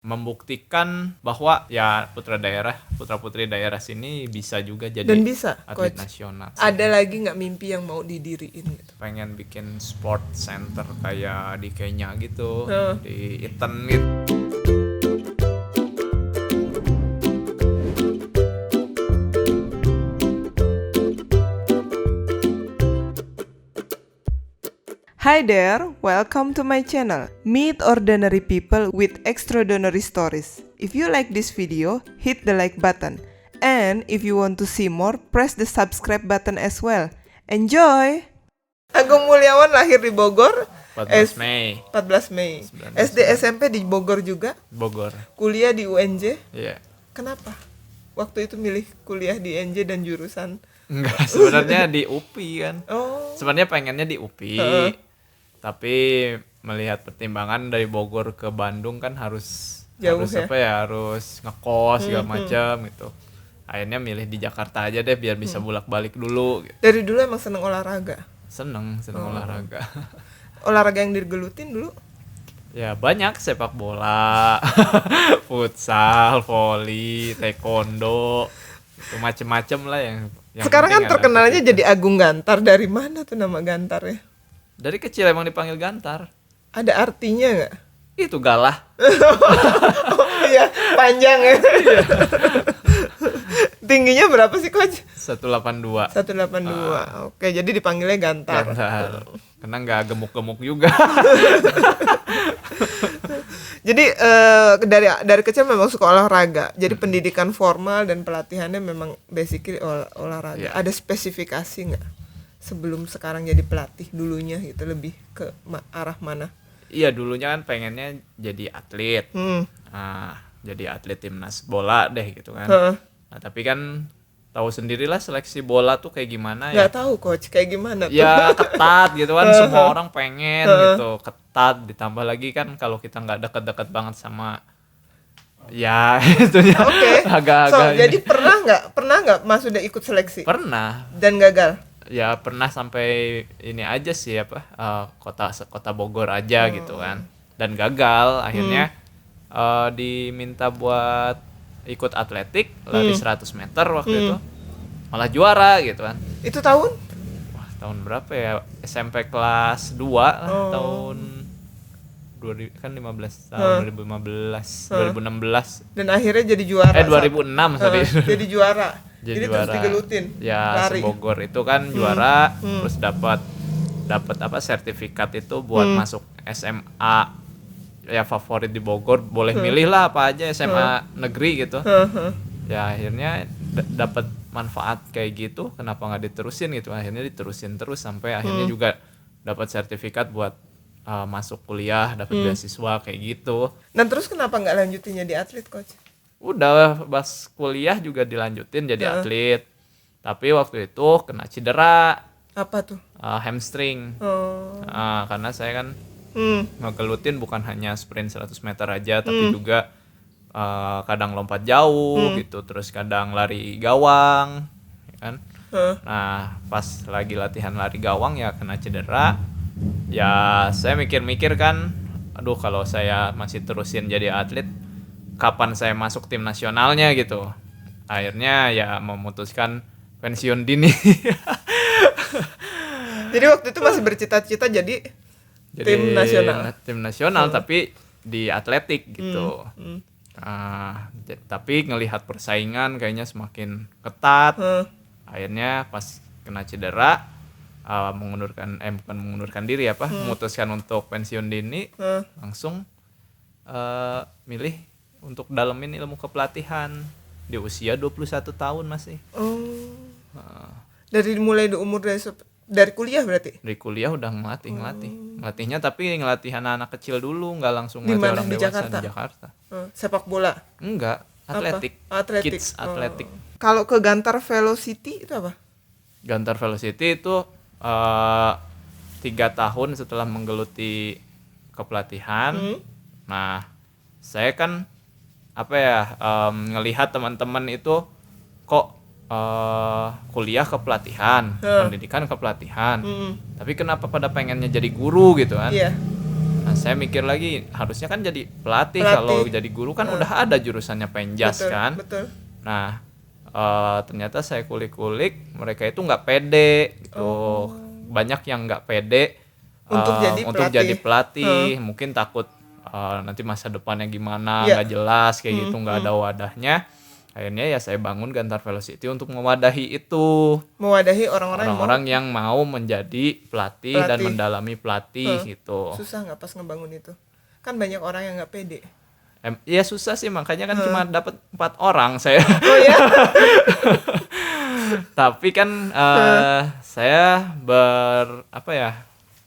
membuktikan bahwa ya putra-putri daerah sini bisa juga jadi Dan bisa, atlet Coach. nasional. Ada lagi nggak mimpi yang mau didiriin gitu? Pengen bikin sport center kayak di Kenya gitu, Heeh. di Iten gitu. Hi there, welcome to my channel. Meet ordinary people with extraordinary stories. If you like this video, hit the like button. And if you want to see more, press the subscribe button as well. Enjoy! Agung Mulyawan lahir di Bogor 14 Mei 14 Mei. 19. SD SMP di Bogor juga. Bogor. Kuliah di UNJ. Iya. Kenapa? Waktu itu milih kuliah di UNJ dan jurusan. Enggak, sebenarnya di UPI kan. Oh. Sebenarnya pengennya di UPI. Tapi melihat pertimbangan dari Bogor ke Bandung kan harus Jauh harus ya? harus ngekos segala macam gitu. Akhirnya milih di Jakarta aja deh biar bisa bolak-balik dulu gitu. Dari dulu emang seneng olahraga. Seneng olahraga. Olahraga yang digelutin dulu. Ya banyak, sepak bola, futsal, voli, taekwondo, itu macem-macem lah yang Sekarang kan penting ada terkenalnya aktivitas. jadi Agung Gantar. Dari mana tuh nama Gantarnya? Dari kecil emang dipanggil Gantar. Ada artinya nggak? Itu galah. Iya, panjang ya. Tingginya berapa sih, Coach? 182. 182. Oke, jadi dipanggilnya Gantar. Gantar. Karena nggak gemuk-gemuk juga. Jadi dari kecil memang suka olahraga. Jadi pendidikan formal dan pelatihannya memang basically olahraga. Iya. Ada spesifikasi nggak sebelum sekarang jadi pelatih dulunya gitu, lebih ke arah mana? Iya, dulunya kan pengennya jadi atlet. Jadi atlet timnas bola deh gitu kan. Nah, tapi kan tahu sendirilah seleksi bola tuh kayak gimana ya. Nggak tahu, Coach, kayak gimana tuh? Ya ketat gitu kan, semua orang pengen gitu, ketat, ditambah lagi kan kalau kita nggak deket-deket banget sama ya itu ya. Oke. Agak-agak Jadi pernah nggak Mas udah ikut seleksi pernah dan gagal? ya, pernah sampai ini aja sih apa, kota Bogor aja gitu kan, dan gagal akhirnya. Diminta buat ikut atletik lari 100 meter waktu itu, malah juara gitu kan. Itu tahun? Wah, tahun berapa ya, SMP kelas 2 lah, tahun 2000 kan 15 tahun 2016. Dan akhirnya jadi juara. 2006 sorry. Jadi juara. Jadi terus juara. digelutin. Ya, lari. Sebogor itu kan juara, terus dapat apa sertifikat itu buat masuk SMA ya favorit di Bogor, boleh milih lah apa aja SMA negeri gitu. Ya akhirnya dapat manfaat kayak gitu, kenapa nggak diterusin gitu, akhirnya diterusin terus sampai akhirnya juga dapat sertifikat buat masuk kuliah, dapat beasiswa kayak gitu. Dan terus kenapa nggak lanjutin jadi atlet, Coach? Udah pas kuliah juga dilanjutin jadi atlet, tapi waktu itu kena cedera. Apa tuh? Hamstring. Karena saya kan ngegelutin bukan hanya sprint 100 meter aja, tapi juga kadang lompat jauh gitu, terus kadang lari gawang ya kan. Nah pas lagi latihan lari gawang ya kena cedera. Ya saya mikir-mikir kan, aduh kalau saya masih terusin jadi atlet, kapan saya masuk tim nasionalnya gitu. Akhirnya ya memutuskan pensiun dini. Jadi waktu itu masih bercita-cita jadi tim nasional. Tapi di atletik gitu. Tapi ngelihat persaingan kayaknya semakin ketat. Akhirnya pas kena cedera, bukan mengundurkan diri memutuskan untuk pensiun dini, langsung milih untuk dalemin ilmu kepelatihan di usia 21 tahun masih. Dari mulai di umur dari kuliah berarti? Dari kuliah udah ngelatihnya, tapi ngelatih anak kecil dulu, nggak langsung Di ngelatih mana? orang Di dewasa. Jakarta? Di Jakarta. Sepak bola? Enggak, atletik. Atletik. Kids atletik. Kalau ke Gantar Velocity itu apa? Gantar Velocity itu 3 tahun setelah menggeluti kepelatihan. Nah, saya kan ngelihat teman-teman itu kok kuliah kepelatihan, pendidikan kepelatihan, tapi kenapa pada pengennya jadi guru gitu kan? Iya. Nah, saya mikir lagi harusnya kan jadi pelatih. Kalau jadi guru kan udah ada jurusannya penjas kan. Betul. Nah, ternyata saya kulik-kulik mereka itu nggak pede gitu. Banyak yang nggak pede untuk jadi pelatih. Mungkin takut nanti masa depannya gimana, nggak jelas kayak gitu, nggak ada wadahnya. Akhirnya ya saya bangun Gantar Velocity untuk mewadahi itu. Mewadahi orang-orang yang mau menjadi pelatih dan mendalami pelatih gitu. Susah nggak pas ngebangun itu? Kan banyak orang yang nggak pede. Iya susah sih, makanya kan cuma dapat 4 orang saya. Oh ya? Tapi kan saya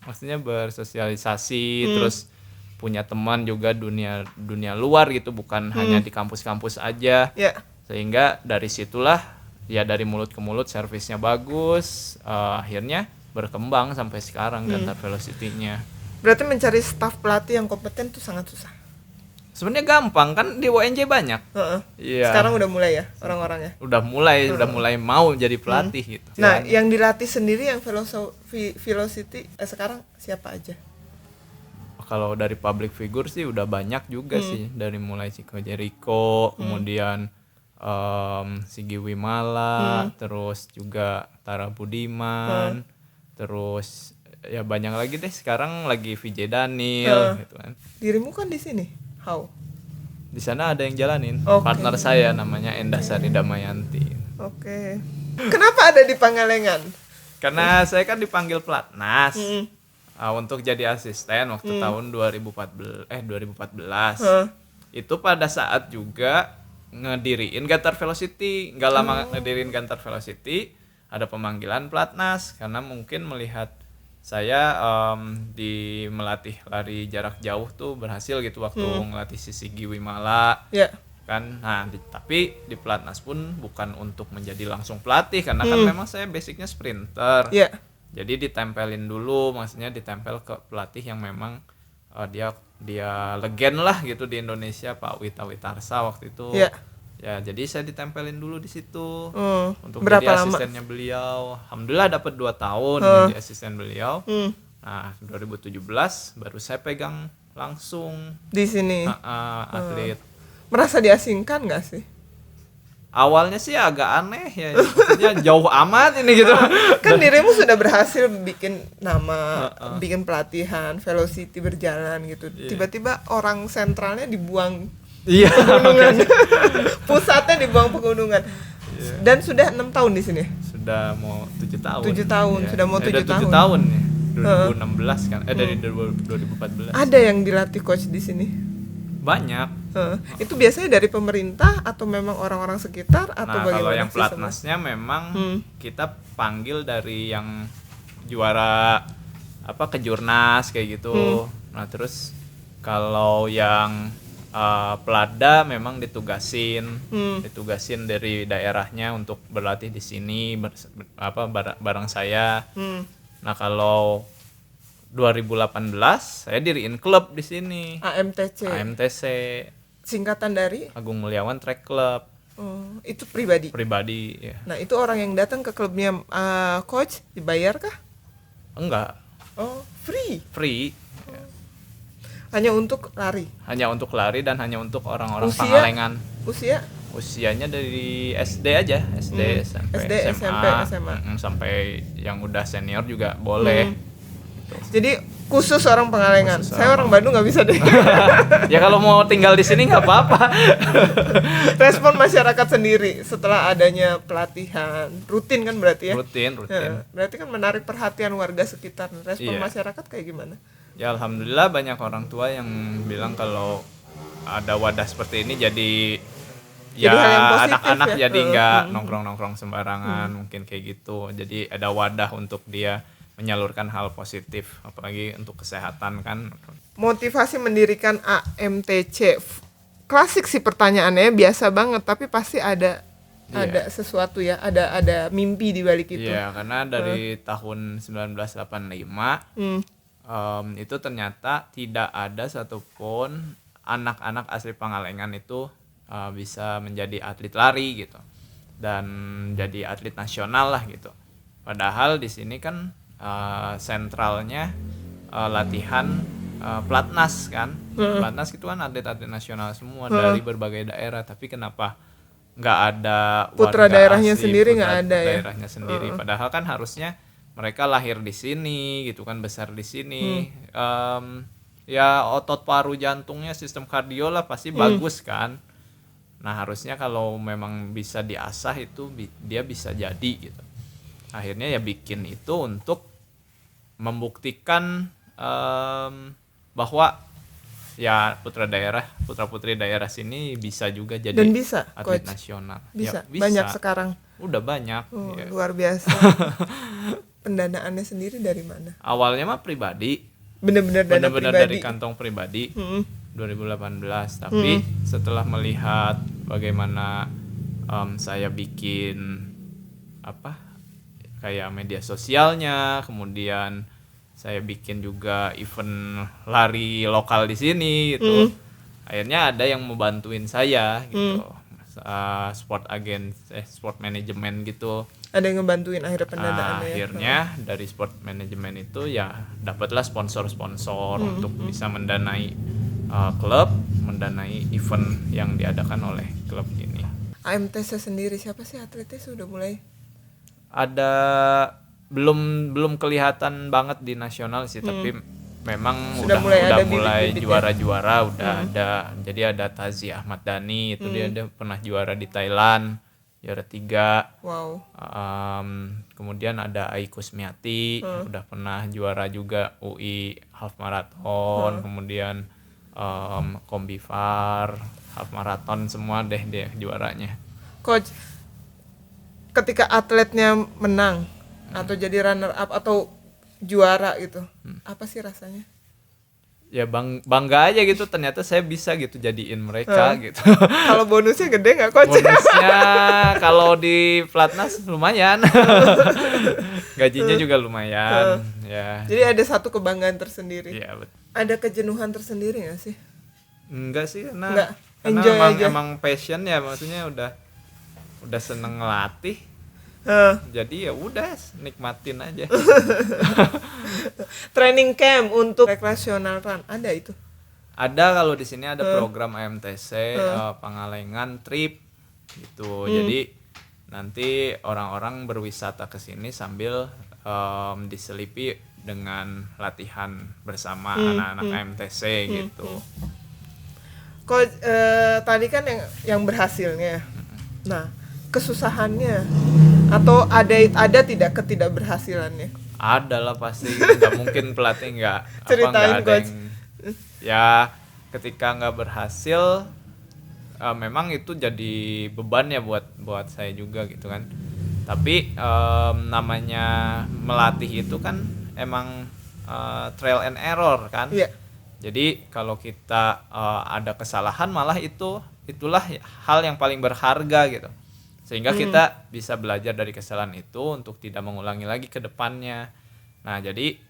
maksudnya bersosialisasi, terus punya teman juga dunia luar gitu, bukan hanya di kampus-kampus aja. Sehingga dari situlah ya dari mulut ke mulut servisnya bagus, akhirnya berkembang sampai sekarang Gantar Velocity-nya. Berarti mencari staf pelatih yang kompeten itu sangat susah. Sebenarnya gampang kan, di WNJ banyak. Iya. Sekarang udah mulai ya orang-orangnya. Udah mulai mau jadi pelatih gitu. Nah, yang dilatih sendiri yang Velocity sekarang siapa aja? Kalau dari public figure sih udah banyak juga sih, dari mulai Chico Jericho, kemudian Sigi Wimala, terus juga Tara Budiman, terus ya banyak lagi deh, sekarang lagi Vijay Daniel gitu kan. Dirimu kan di sini, how? Di sana ada yang jalanin, partner saya namanya Endasari Damayanti. Kenapa ada di Pangalengan? Karena saya kan dipanggil pelatnas untuk jadi asisten waktu tahun 2014. Itu pada saat juga ngediriin Gantar Velocity. Nggak lama ngediriin Gantar Velocity, ada pemanggilan pelatnas karena mungkin melihat saya di melatih lari jarak jauh tuh berhasil gitu waktu ngelatih si Sigi Wimala. Kan. Nah, tapi di pelatnas pun bukan untuk menjadi langsung pelatih karena kan memang saya basicnya sprinter. Jadi ditempelin dulu, maksudnya ditempel ke pelatih yang memang dia legend lah gitu di Indonesia, Pak Wita Witarsa waktu itu. Ya, jadi saya ditempelin dulu di situ untuk jadi asistennya beliau. Alhamdulillah dapat 2 tahun jadi asisten beliau. Nah, 2017 baru saya pegang langsung di sini. Atlet. Merasa diasingkan nggak sih? Awalnya sih agak aneh ya, maksudnya jauh amat ini gitu. Kan dirimu sudah berhasil bikin nama, bikin pelatihan, Velocity berjalan gitu. Tiba-tiba orang sentralnya dibuang pegunungan. Pusatnya dibuang pegunungan. Dan sudah 6 tahun di sini. Sudah mau 7 tahun. 7 tahun, sudah mau 7 tahun. 7 tahun ya. 2016 kan. Dari 2014. Ada yang dilatih coach di sini? Banyak. Itu biasanya dari pemerintah atau memang orang-orang sekitar atau bagaimana? Kalau yang pelatnasnya memang kita panggil dari yang juara kejurnas kayak gitu. Nah, terus kalau yang pelada memang ditugasin dari daerahnya untuk berlatih di sini bareng saya. Nah, kalau 2018 saya diriin klub di sini. AMTC. Singkatan dari Agung Mulyawan Track Club. Itu pribadi ya. Nah, itu orang yang datang ke klubnya coach dibayar kah? Enggak. Free. Hanya untuk lari dan hanya untuk orang-orang Pangalengan. Usianya dari SD aja, SD, SMP, SMA. Sampai yang udah senior juga boleh. Jadi khusus orang Pangalengan. Saya orang Bandung nggak bisa deh. Ya kalau mau tinggal di sini nggak apa-apa. Respon masyarakat sendiri setelah adanya pelatihan rutin kan berarti ya? Rutin. Berarti kan menarik perhatian warga sekitar. Respon masyarakat kayak gimana? Ya alhamdulillah banyak orang tua yang bilang kalau ada wadah seperti ini jadi anak-anak jadi nggak nongkrong sembarangan, mungkin kayak gitu. Jadi ada wadah untuk dia menyalurkan hal positif, apalagi untuk kesehatan kan. Motivasi mendirikan AMTC, klasik sih pertanyaannya, biasa banget, tapi pasti ada sesuatu ya, ada mimpi di balik itu. Iya, karena dari tahun 1985 itu ternyata tidak ada satupun anak-anak asli Pangalengan itu bisa menjadi atlet lari gitu dan jadi atlet nasional lah gitu. Padahal di sini kan sentralnya latihan Platnas kan. Platnas itu kan atlet-atlet nasional semua dari berbagai daerah, tapi kenapa nggak ada putra warga daerahnya asli, sendiri putra nggak ada ya? daerahnya sendiri. Padahal kan harusnya mereka lahir di sini gitu kan, besar di sini. Ya otot paru jantungnya, sistem kardio lah pasti bagus kan. Nah harusnya kalau memang bisa diasah itu dia bisa jadi gitu. Akhirnya ya bikin itu untuk membuktikan bahwa ya putra putri daerah sini bisa juga jadi Dan bisa, atlet Coach? nasional. Bisa. Ya, bisa. Banyak sekarang. Udah banyak. Ya. Luar biasa. Pendanaannya sendiri dari mana? Awalnya mah pribadi. Bener-bener dana Benar-benar pribadi. dari kantong pribadi. 2018. Tapi setelah melihat bagaimana saya bikin kayak media sosialnya, kemudian saya bikin juga event lari lokal di sini gitu. Akhirnya ada yang mau bantuin saya gitu. Sport manajemen gitu. Ada yang ngebantuin akhirnya pendanaannya. Akhirnya dari sport manajemen itu ya dapatlah sponsor-sponsor untuk bisa mendanai klub, mendanai event yang diadakan oleh klub ini. AMTC sendiri siapa sih atletnya sudah mulai? Ada belum kelihatan banget di nasional sih, tapi memang Sudah mulai ada mulai bibit-bibit juara-juara udah ada. Jadi ada Tazi Ahmad Dhani itu dia pernah juara di Thailand, juara 3. Wow. Kemudian ada Aiku Smiati udah pernah juara juga UI half marathon. Kemudian Kombivar half marathon, semua deh juaranya. Coach, ketika atletnya menang atau jadi runner up atau juara gitu, apa sih rasanya? Ya bangga aja gitu, ternyata saya bisa gitu jadiin mereka gitu. Kalau bonusnya gede nggak, Coach? Bonusnya kalau di Platnas lumayan. Gajinya juga lumayan ya. Jadi ada satu kebanggaan tersendiri. Iya, betul. Ada kejenuhan tersendiri nggak sih? Enggak sih, Enggak. karena Enjoy aja. emang passion ya, maksudnya udah seneng ngelatih. Jadi ya udah nikmatin aja. Training camp untuk recreational run ada itu? Ada, kalau di sini ada program AMTC Pangalengan trip gitu. Jadi nanti orang-orang berwisata ke sini sambil diselipi dengan latihan bersama anak-anak AMTC gitu. Coach, tadi kan yang berhasilnya. Nah, kesusahannya atau ada tidak ketidakberhasilannya? Ada lah pasti, nggak mungkin pelatih nggak Ceritain, ada Coach. ya ketika nggak berhasil memang itu jadi beban ya buat saya juga gitu kan. Tapi namanya melatih itu kan emang trial and error kan. Iya. Jadi kalau kita ada kesalahan, malah itulah hal yang paling berharga gitu. Sehingga kita bisa belajar dari kesalahan itu untuk tidak mengulangi lagi ke depannya. Nah, jadi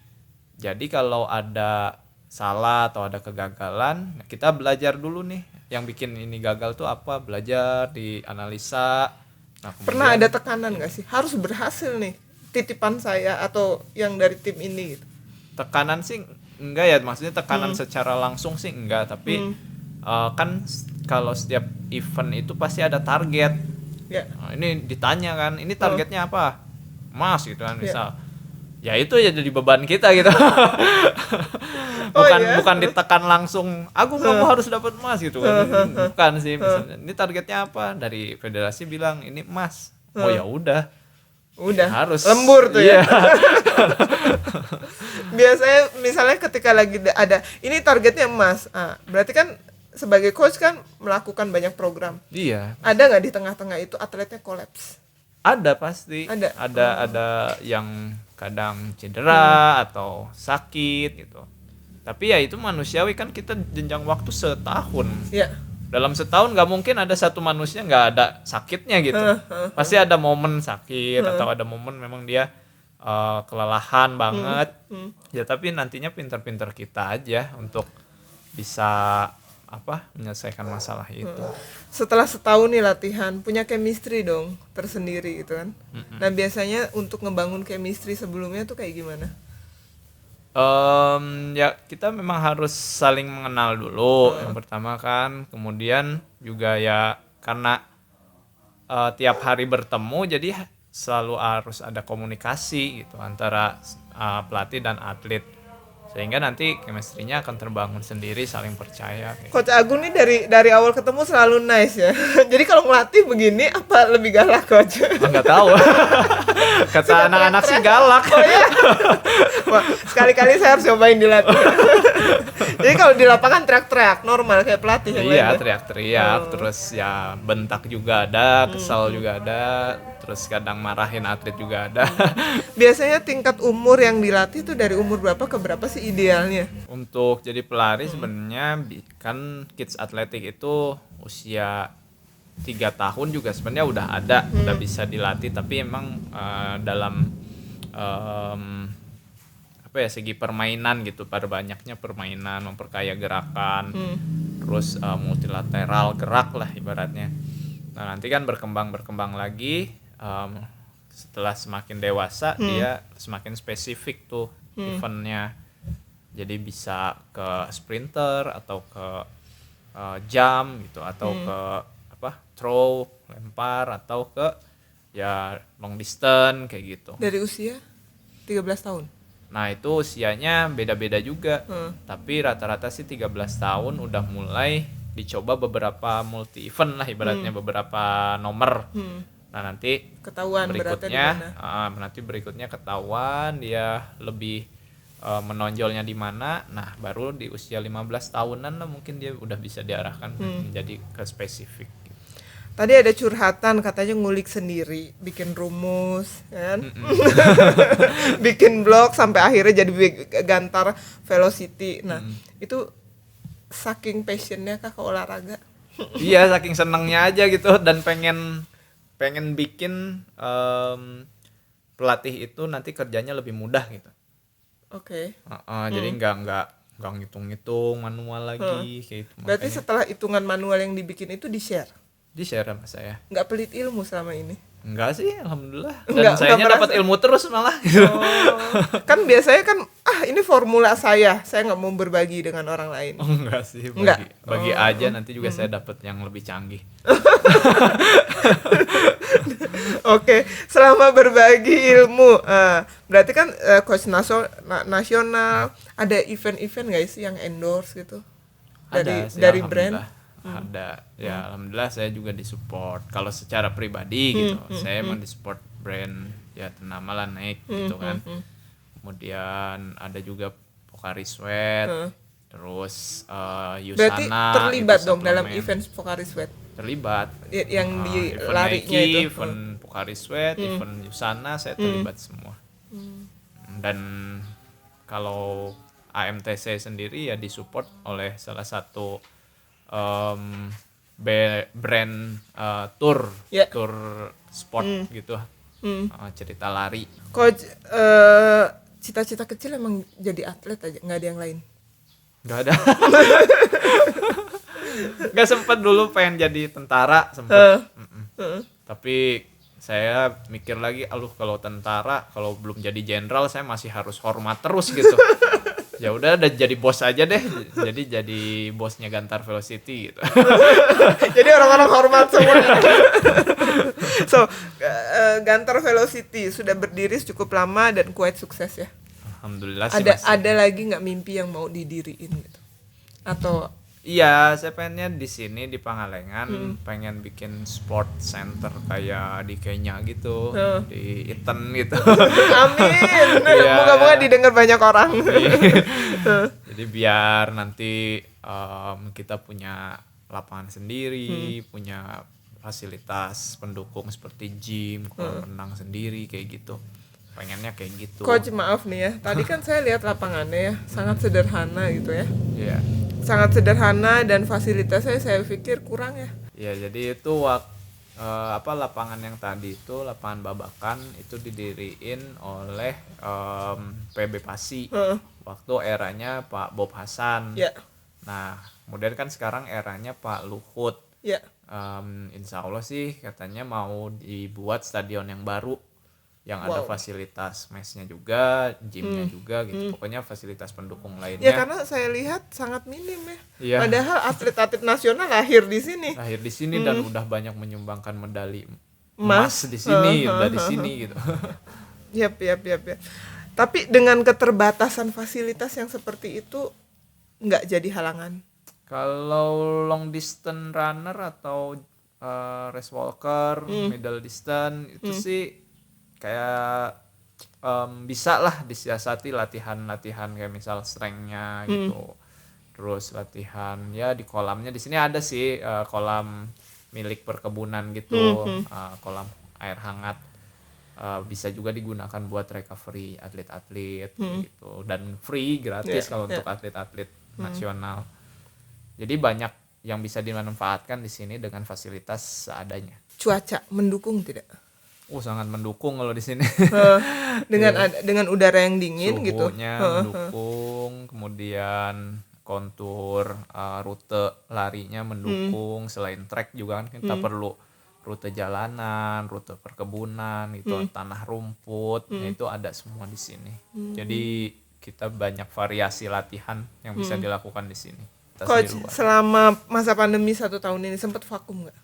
kalau ada salah atau ada kegagalan, kita belajar dulu nih. Yang bikin ini gagal tuh apa? Belajar, dianalisa. Nah, Pernah ada tekanan nggak sih? Harus berhasil nih, titipan saya atau yang dari tim ini gitu. Tekanan sih enggak ya, maksudnya tekanan secara langsung sih enggak, tapi kan kalau setiap event itu pasti ada target. Ya. Nah, ini ditanya kan, ini targetnya apa? Emas gitu kan misal. Ya itu ya jadi beban kita gitu. Bukan ditekan langsung, kamu harus dapat emas gitu kan. Bukan sih, misalnya ini targetnya apa? Dari federasi bilang ini emas. Oh ya udah harus lembur tuh ya. Biasanya misalnya ketika lagi ada ini targetnya emas, berarti kan sebagai coach kan melakukan banyak program. Iya. Ada nggak di tengah-tengah itu atletnya kolaps? Ada pasti. Ada yang kadang cedera atau sakit gitu. Tapi ya itu manusiawi kan, kita jenjang waktu setahun. Iya. Dalam setahun nggak mungkin ada satu manusia nggak ada sakitnya gitu. Pasti ada momen sakit atau ada momen memang dia kelelahan banget. Ya tapi nantinya pintar-pintar kita aja untuk bisa menyelesaikan masalah itu. Setelah setahun nih latihan, punya chemistry dong tersendiri gitu kan. Nah biasanya untuk ngebangun chemistry sebelumnya tuh kayak gimana? Ya kita memang harus saling mengenal dulu yang pertama kan, kemudian juga ya karena tiap hari bertemu jadi selalu harus ada komunikasi gitu antara pelatih dan atlet sehingga nanti chemistry-nya akan terbangun sendiri, saling percaya gitu. Coach Agung nih dari awal ketemu selalu nice ya. Jadi kalau ngelatih begini apa lebih galak coach? Nggak tahu. Kata anak-anak sih galak. Oh iya. Wah, sekali-kali saya harus cobain dilatih. Jadi kalau di lapangan teriak-teriak normal kayak pelatih yang Iya, lain ya? teriak-teriak, terus ya bentak juga ada, kesal juga ada, terus kadang marahin atlet juga ada. Biasanya tingkat umur yang dilatih tuh dari umur berapa ke berapa sih idealnya? Untuk jadi pelari sebenarnya kan kids atletik itu usia 3 tahun juga sebenarnya udah ada, udah bisa dilatih, tapi emang dalam em, apa ya segi permainan gitu, pada banyaknya permainan memperkaya gerakan, terus multilateral gerak lah ibaratnya. Nah nanti kan berkembang lagi, setelah semakin dewasa dia semakin spesifik tuh eventnya. Jadi bisa ke sprinter atau ke jump gitu atau ke apa throw lempar atau ke ya long distance kayak gitu. Dari usia 13 tahun. Nah itu usianya beda-beda juga, tapi rata-rata sih 13 tahun udah mulai dicoba beberapa multi event lah ibaratnya, beberapa nomor. Nah nanti Ketahuan berikutnya nanti berikutnya ketahuan dia lebih menonjolnya di mana. Nah baru di usia 15 tahunan lah mungkin dia udah bisa diarahkan menjadi ke spesifik. Tadi ada curhatan katanya ngulik sendiri, bikin rumus, kan? Bikin blog sampai akhirnya jadi Gantar Velocity. Nah, itu saking passionnya kah ke olahraga? Iya saking senengnya aja gitu dan pengen bikin pelatih itu nanti kerjanya lebih mudah gitu. Oke. Jadi nggak ngitung-ngitung manual lagi kayak itu. Berarti setelah hitungan manual yang dibikin itu di-share? Di-share sama saya. Nggak pelit ilmu selama ini? Enggak sih, alhamdulillah. Dan sayanya dapat ilmu terus malah. Oh, kan biasanya kan ini formula saya nggak mau berbagi dengan orang lain. Oh, enggak sih, Enggak. bagi aja nanti juga saya dapat yang lebih canggih. Oke, selama berbagi ilmu, berarti kan coach nasional ada event-event guys yang endorse gitu dari brand. Ada ya, alhamdulillah saya juga disupport. Kalau secara pribadi gitu, saya emang disupport brand ya ternama lah naik gitu kan. Kemudian ada juga Pocari Sweat, terus Yusana. Berarti terlibat gitu, dong dalam event Pocari Sweat. Terlibat. Yang di Event larinya Nike, itu. event Pocari Sweat, event Yusana saya terlibat semua. Dan kalau AMTC sendiri ya disupport oleh salah satu brand tour sport gitu, cerita lari. Coach, cita-cita kecil emang jadi atlet aja, nggak ada yang lain? Nggak ada. Nggak sempet dulu pengen jadi tentara sempet. Tapi saya mikir lagi, kalau tentara kalau belum jadi jenderal saya masih harus hormat terus gitu. Ya udah jadi bos aja deh, jadi bosnya Gantar Velocity gitu. Jadi orang-orang hormat semua. So Gantar Velocity sudah berdiri cukup lama dan quite sukses ya. Alhamdulillah sih. Ada lagi nggak mimpi yang mau didiriin gitu? Atau iya, saya pengennya di sini di Pangalengan pengen bikin sport center kayak di Kenya gitu, di Iten gitu. Amin. Moga-moga didengar banyak orang. Jadi biar nanti kita punya lapangan sendiri, punya fasilitas pendukung seperti gym, kolam renang sendiri kayak gitu. Pengennya kayak gitu. Coach maaf nih ya, tadi kan saya lihat lapangannya ya, sangat sederhana gitu ya. Iya. Sangat sederhana dan fasilitasnya saya pikir kurang ya. Ya jadi itu lapangan yang tadi itu lapangan babakan itu didiriin oleh PB Pasi waktu eranya Pak Bob Hasan. Ya. Nah kemudian kan sekarang eranya Pak Luhut. Ya. Insya Allah sih katanya mau dibuat stadion yang baru yang ada fasilitas mesnya juga, gymnya juga gitu. Pokoknya fasilitas pendukung lainnya. Ya karena saya lihat sangat minim ya. Iya. Padahal atlet-atlet nasional lahir di sini. Lahir di sini dan udah banyak menyumbangkan medali emas di sini, udah di sini gitu. Yap. Tapi dengan keterbatasan fasilitas yang seperti itu nggak jadi halangan. Kalau long distance runner atau race walker, middle distance itu sih kayak bisa lah disiasati latihan-latihan kayak misal strength-nya gitu. Terus latihan ya di kolamnya di sini ada sih kolam milik perkebunan gitu, kolam air hangat. Bisa juga digunakan buat recovery atlet-atlet gitu, dan free gratis kalau untuk atlet-atlet nasional. Jadi banyak yang bisa dimanfaatkan di sini dengan fasilitas seadanya. Cuaca mendukung tidak? Sangat mendukung kalau di sini. Dengan udara yang dingin gitu. Suhunya mendukung, kemudian kontur rute larinya mendukung. Selain trek juga kan kita perlu rute jalanan, rute perkebunan, itu tanah rumput, itu ada semua di sini. Jadi kita banyak variasi latihan yang bisa dilakukan di sini. Coach, selama masa pandemi 1 tahun ini sempat vakum nggak?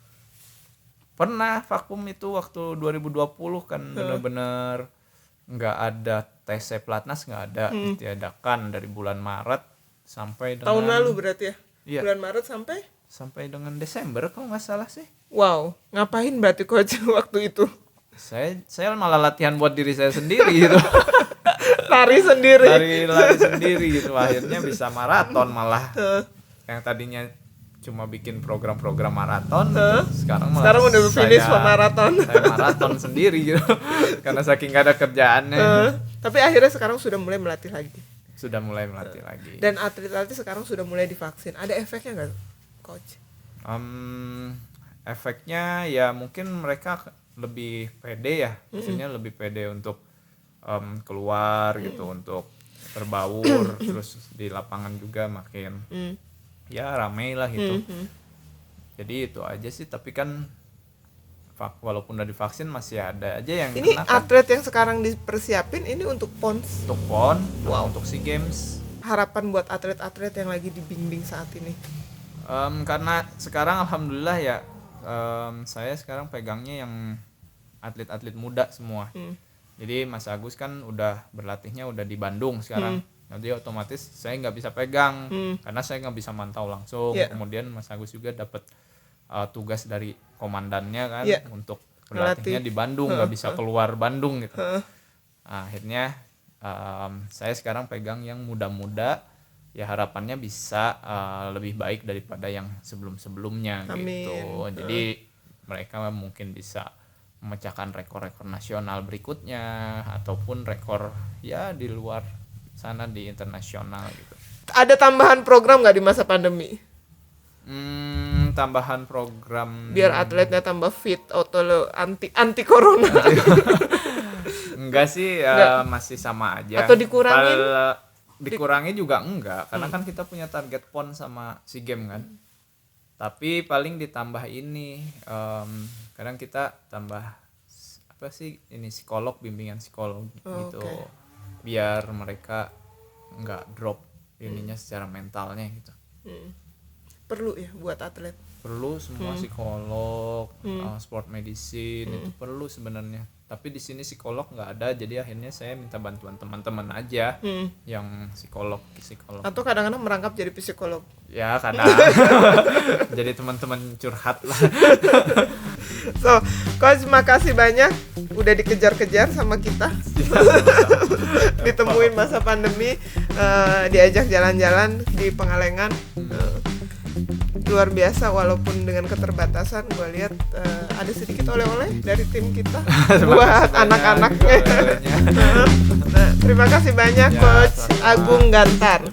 Pernah vakum itu waktu 2020 kan benar-benar nggak ada TC Platnas, nggak ada, ditiadakan dari bulan Maret sampai dengan tahun lalu berarti ya? Iya. Bulan Maret sampai dengan Desember kalau nggak salah sih. Wow, ngapain berarti Coach waktu itu? Saya malah latihan buat diri saya sendiri gitu. Lari sendiri gitu, akhirnya bisa maraton malah. Yang tadinya cuma bikin program-program maraton, sekarang udah finish maraton. Saya maraton sendiri gitu. Karena saking gak ada kerjaannya. Tapi akhirnya sekarang sudah mulai melatih lagi. Lagi. Dan atlet-atlet sekarang sudah mulai divaksin. Ada efeknya nggak, Coach? Efeknya ya mungkin mereka lebih pede ya, maksudnya lebih pede untuk keluar gitu, untuk berbaur. Terus di lapangan juga makin ya ramai lah gitu. Jadi itu aja sih, tapi kan walaupun udah divaksin masih ada aja yang ini kena, atlet yang sekarang dipersiapin ini untuk PON. Untuk SEA Games. Harapan buat atlet-atlet yang lagi dibimbing saat ini. Karena sekarang alhamdulillah ya, saya sekarang pegangnya yang atlet-atlet muda semua. Jadi Mas Agus kan udah berlatihnya udah di Bandung sekarang. Jadi otomatis saya nggak bisa pegang karena saya nggak bisa mantau langsung. Kemudian Mas Agus juga dapat tugas dari komandannya kan untuk berlatihnya di Bandung, nggak bisa keluar Bandung gitu. Akhirnya saya sekarang pegang yang muda-muda, ya harapannya bisa lebih baik daripada yang sebelum-sebelumnya. Amin. Gitu. Jadi mereka mungkin bisa memecahkan rekor-rekor nasional berikutnya ataupun rekor ya di luar sana di internasional gitu. Ada tambahan program nggak di masa pandemi? Tambahan program biar atletnya tambah fit atau anti corona. Enggak sih, masih sama aja. Atau dikurangin? Dikurangi juga enggak, karena kan kita punya target PON sama SEA Games kan. Tapi paling ditambah ini, kadang kita tambah apa sih ini psikolog, bimbingan psikolog gitu. Biar mereka nggak drop ininya secara mentalnya gitu. Perlu ya buat atlet. Perlu semua psikolog, sport medicine itu perlu sebenarnya. Tapi di sini psikolog nggak ada, jadi akhirnya saya minta bantuan teman-teman aja yang psikolog. Atau kadang-kadang merangkap jadi psikolog. Ya kadang. Jadi teman-teman curhat lah. So, Coach makasih banyak udah dikejar-kejar sama kita. Ditemuin masa pandemi, diajak jalan-jalan di Pengalengan. Luar biasa, walaupun dengan keterbatasan gue lihat ada sedikit oleh-oleh dari tim kita buat anak-anaknya. Nah, terima kasih banyak Coach Agung Gantar.